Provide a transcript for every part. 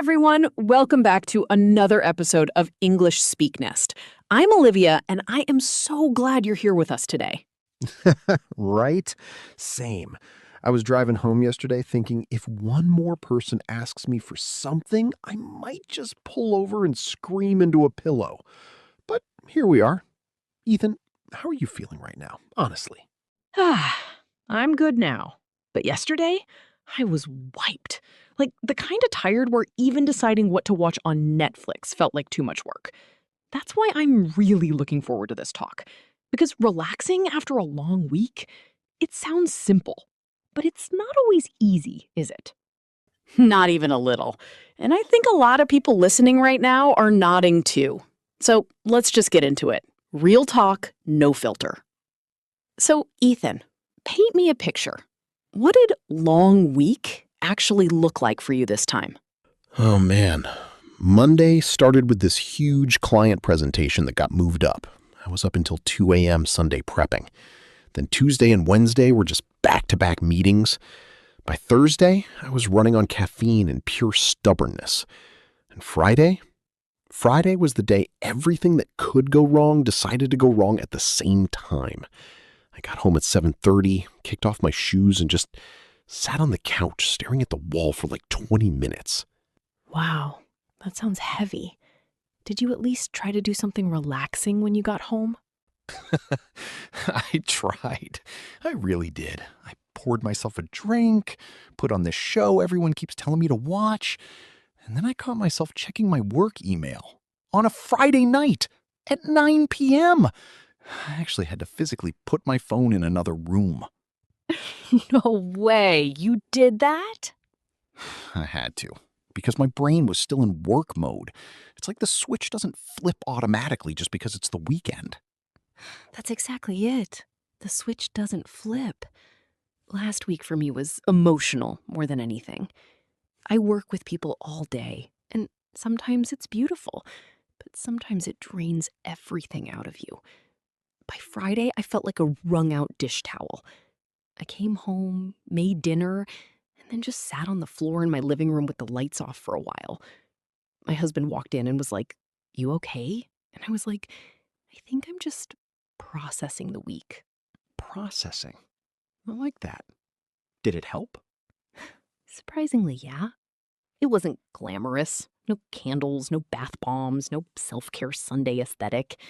everyone. Welcome back to another episode of English SpekNest. I'm Olivia, and I am so glad you're here with us today. Right? Same. I was driving home yesterday thinking if one more person asks me for something, I might just pull over and scream into a pillow. But here we are. Ethan, how are you feeling right now, honestly? I'm good now. But yesterday, I was wiped. Like the kind of tired where even deciding what to watch on Netflix felt like too much work. That's why I'm really looking forward to this talk. Because relaxing after a long week, it sounds simple. But it's not always easy, is it? Not even a little. And I think a lot of people listening right now are nodding too. So let's just get into it. Real talk, no filter. So, Ethan, paint me a picture. What did long week actually look like for you this time? Oh man. Monday started with this huge client presentation that got moved up. I was up until 2 a.m. Sunday prepping. Then Tuesday and Wednesday were just back-to-back meetings. By Thursday, I was running on caffeine and pure stubbornness. And Friday was the day everything that could go wrong decided to go wrong at the same time. I got home at 7:30, kicked off my shoes, and just sat on the couch staring at the wall for like 20 minutes. Wow, that sounds heavy. Did you at least try to do something relaxing when you got home? I tried. I really did. I poured myself a drink, put on this show everyone keeps telling me to watch, and then I caught myself checking my work email on a Friday night at 9 p.m. I actually had to physically put my phone in another room. No way, you did that? I had to, because my brain was still in work mode. It's like the switch doesn't flip automatically just because it's the weekend. That's exactly it. The switch doesn't flip. Last week for me was emotional more than anything. I work with people all day, and sometimes it's beautiful, but sometimes it drains everything out of you. By Friday, I felt like a wrung-out dish towel. I came home, made dinner, and then just sat on the floor in my living room with the lights off for a while. My husband walked in and was like, "You okay?" And I was like, "I think I'm just processing the week." Processing. I like that. Did it help? Surprisingly, yeah. It wasn't glamorous. No candles, no bath bombs, no self-care Sunday aesthetic.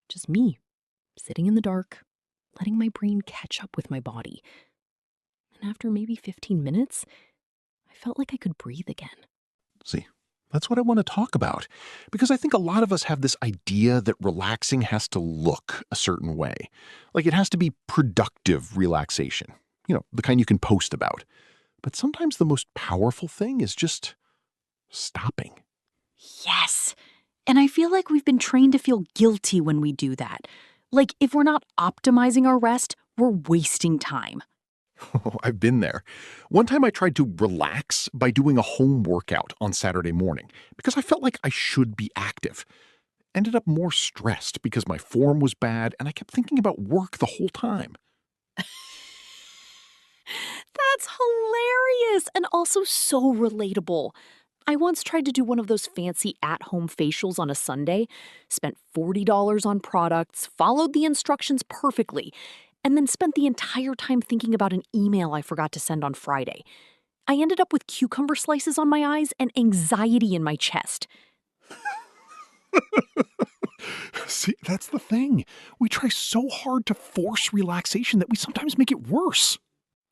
Just me, sitting in the dark, letting my brain catch up with my body. And after maybe 15 minutes, I felt like I could breathe again. See, that's what I want to talk about. Because I think a lot of us have this idea that relaxing has to look a certain way. Like it has to be productive relaxation. You know, the kind you can post about. But sometimes the most powerful thing is just stopping. Yes. And I feel like we've been trained to feel guilty when we do that. Like if we're not optimizing our rest, we're wasting time. Oh, I've been there. One time I tried to relax by doing a home workout on Saturday morning because I felt like I should be active. Ended up more stressed because my form was bad and I kept thinking about work the whole time. That's hilarious and also so relatable. I once tried to do one of those fancy at-home facials on a Sunday, spent $40 on products, followed the instructions perfectly, and then spent the entire time thinking about an email I forgot to send on Friday. I ended up with cucumber slices on my eyes and anxiety in my chest. See, that's the thing. We try so hard to force relaxation that we sometimes make it worse.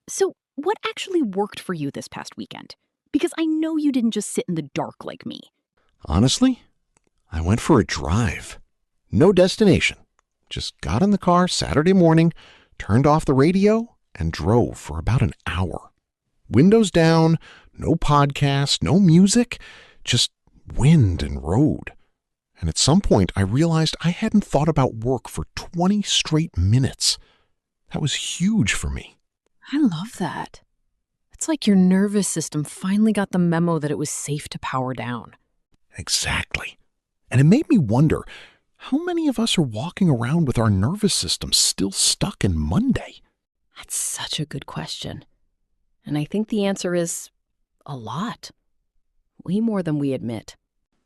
So, what actually worked for you this past weekend? Because I know you didn't just sit in the dark like me. Honestly, I went for a drive. No destination. Just got in the car Saturday morning, turned off the radio, and drove for about an hour. Windows down, no podcast, no music, just wind and road. And at some point, I realized I hadn't thought about work for 20 straight minutes. That was huge for me. I love that. It's like your nervous system finally got the memo that it was safe to power down. Exactly. And it made me wonder, how many of us are walking around with our nervous system still stuck in Monday? That's such a good question. And I think the answer is a lot. way more than we admit.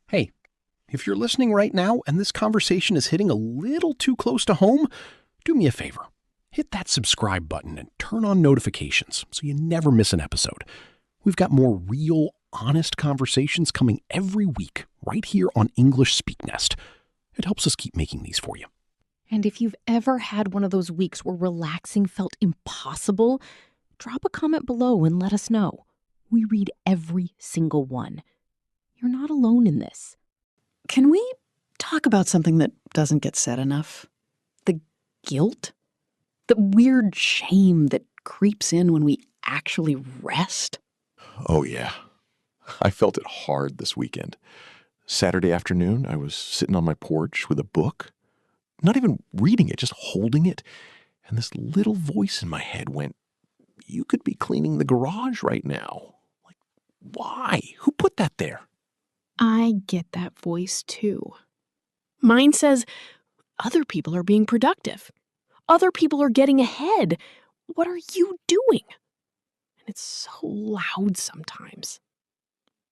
Hey, if you're listening right now and this conversation is hitting a little too close to home, do me a favor. Hit that subscribe button and turn on notifications so you never miss an episode. We've got more real, honest conversations coming every week right here on English SpekNest. It helps us keep making these for you. And if you've ever had one of those weeks where relaxing felt impossible, drop a comment below and let us know. We read every single one. You're not alone in this. Can we talk about something that doesn't get said enough? The guilt? The weird shame that creeps in when we actually rest? Oh, yeah. I felt it hard this weekend. Saturday afternoon, I was sitting on my porch with a book, not even reading it, just holding it. And this little voice in my head went, "You could be cleaning the garage right now." Like, why? Who put that there? I get that voice too. Mine says, other people are being productive. Other people are getting ahead. What are you doing? And it's so loud sometimes.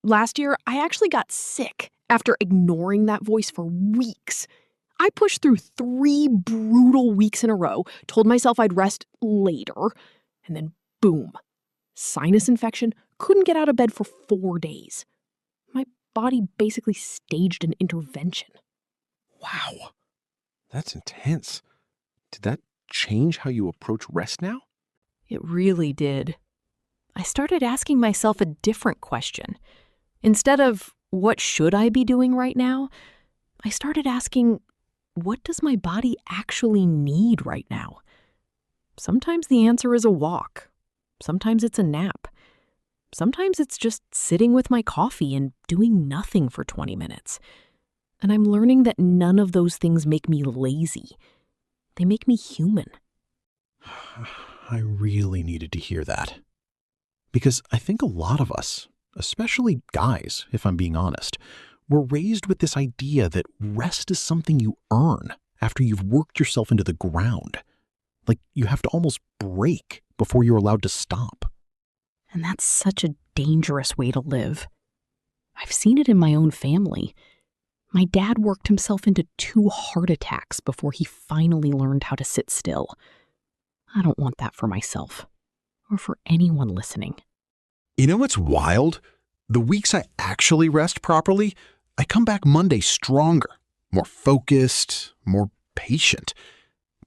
Last year, I actually got sick after ignoring that voice for weeks. I pushed through 3 brutal weeks in a row, told myself I'd rest later, and then boom, sinus infection, couldn't get out of bed for 4 days. My body basically staged an intervention. Wow, that's intense. Did that change how you approach rest now? It really did. I started asking myself a different question. Instead of, what should I be doing right now? I started asking, what does my body actually need right now? Sometimes the answer is a walk. Sometimes it's a nap. Sometimes it's just sitting with my coffee and doing nothing for 20 minutes. And I'm learning that none of those things make me lazy. They make me human. I really needed to hear that. Because I think a lot of us, especially guys, if I'm being honest, were raised with this idea that rest is something you earn after you've worked yourself into the ground. Like you have to almost break before you're allowed to stop. And that's such a dangerous way to live. I've seen it in my own family. My dad worked himself into 2 heart attacks before he finally learned how to sit still. I don't want that for myself, or for anyone listening. You know what's wild? The weeks I actually rest properly, I come back Monday stronger, more focused, more patient.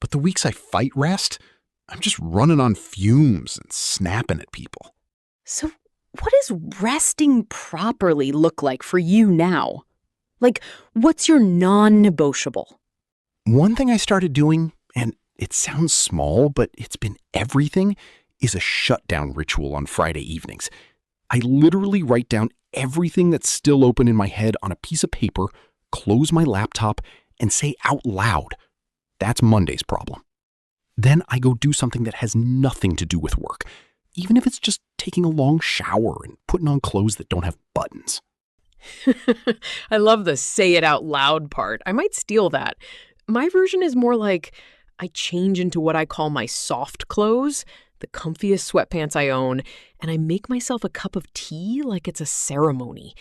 But the weeks I fight rest, I'm just running on fumes and snapping at people. So, what does resting properly look like for you now? Like, what's your non-negotiable? One thing I started doing, and it sounds small, but it's been everything, is a shutdown ritual on Friday evenings. I literally write down everything that's still open in my head on a piece of paper, close my laptop, and say out loud, that's Monday's problem. Then I go do something that has nothing to do with work, even if it's just taking a long shower and putting on clothes that don't have buttons. I love the say it out loud part. I might steal that. My version is more like I change into what I call my soft clothes, the comfiest sweatpants I own, and I make myself a cup of tea like it's a ceremony.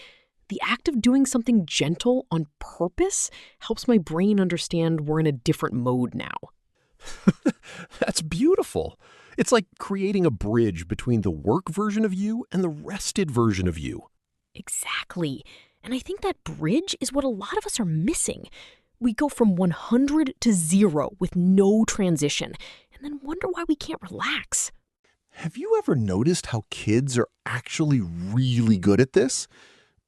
The act of doing something gentle on purpose helps my brain understand we're in a different mode now. That's beautiful. It's like creating a bridge between the work version of you and the rested version of you. Exactly. And I think that bridge is what a lot of us are missing. We go from 100 to 0 with no transition, and then wonder why we can't relax. Have you ever noticed how kids are actually really good at this?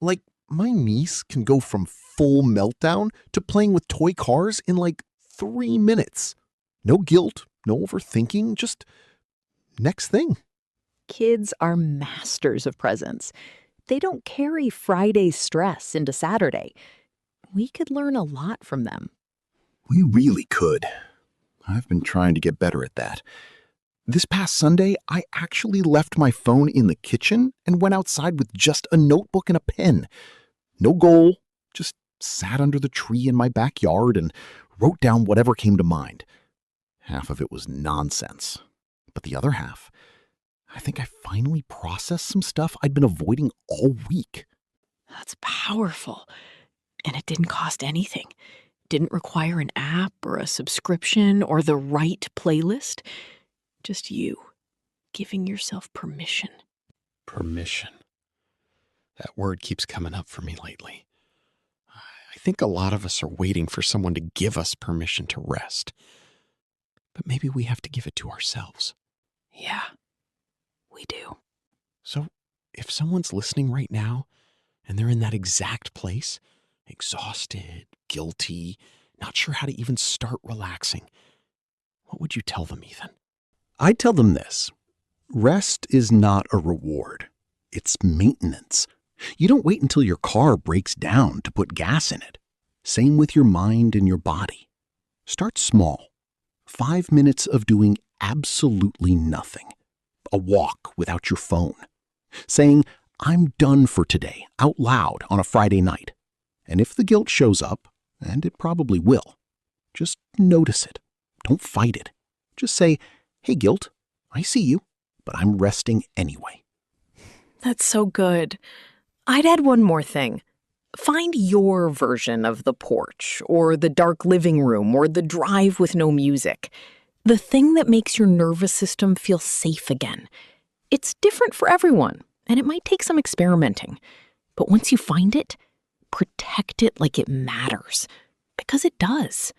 Like, my niece can go from full meltdown to playing with toy cars in like 3 minutes. No guilt, no overthinking, just next thing. Kids are masters of presence. They don't carry Friday stress into Saturday. We could learn a lot from them. We really could. I've been trying to get better at that. This past Sunday, I actually left my phone in the kitchen and went outside with just a notebook and a pen. No goal, just sat under the tree in my backyard and wrote down whatever came to mind. Half of it was nonsense, but the other half, I think I finally processed some stuff I'd been avoiding all week. That's powerful. And it didn't cost anything. Didn't require an app or a subscription or the right playlist. Just you giving yourself permission. Permission. That word keeps coming up for me lately. I think a lot of us are waiting for someone to give us permission to rest. But maybe we have to give it to ourselves. Yeah, we do. So if someone's listening right now and they're in that exact place, exhausted, guilty, not sure how to even start relaxing, what would you tell them, Ethan? I'd tell them this. Rest is not a reward. It's maintenance. You don't wait until your car breaks down to put gas in it. Same with your mind and your body. Start small. 5 minutes of doing absolutely nothing. A walk without your phone. Saying, I'm done for today, out loud on a Friday night. And if the guilt shows up, and it probably will, just notice it. Don't fight it. Just say, hey, guilt, I see you, but I'm resting anyway. That's so good. I'd add one more thing. Find your version of the porch, or the dark living room, or the drive with no music. The thing that makes your nervous system feel safe again. It's different for everyone, and it might take some experimenting. But once you find it, protect it like it matters. Because it does.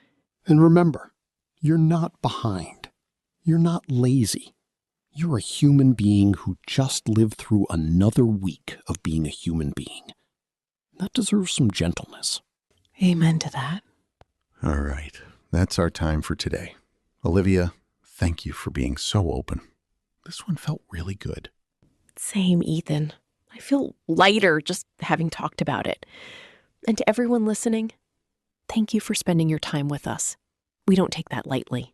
And remember, you're not behind. You're not lazy. You're a human being who just lived through another week of being a human being. That deserves some gentleness. Amen to that. All right, that's our time for today. Olivia, thank you for being so open. This one felt really good. Same, Ethan. I feel lighter just having talked about it. And to everyone listening, thank you for spending your time with us. We don't take that lightly.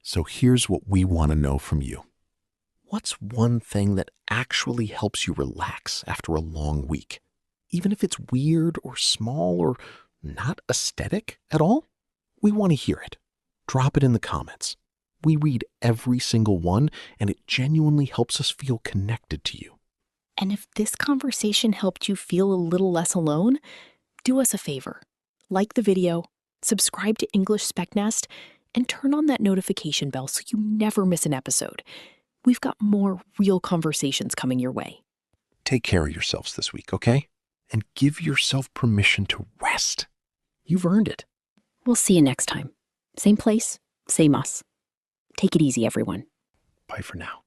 So here's what we want to know from you. What's one thing that actually helps you relax after a long week? Even if it's weird or small or not aesthetic at all, we want to hear it. Drop it in the comments. We read every single one, and it genuinely helps us feel connected to you. And if this conversation helped you feel a little less alone, do us a favor. Like the video, subscribe to English SpekNest, and turn on that notification bell so you never miss an episode. We've got more real conversations coming your way. Take care of yourselves this week, okay? And give yourself permission to rest. You've earned it. We'll see you next time. Same place, same us. Take it easy, everyone. Bye for now.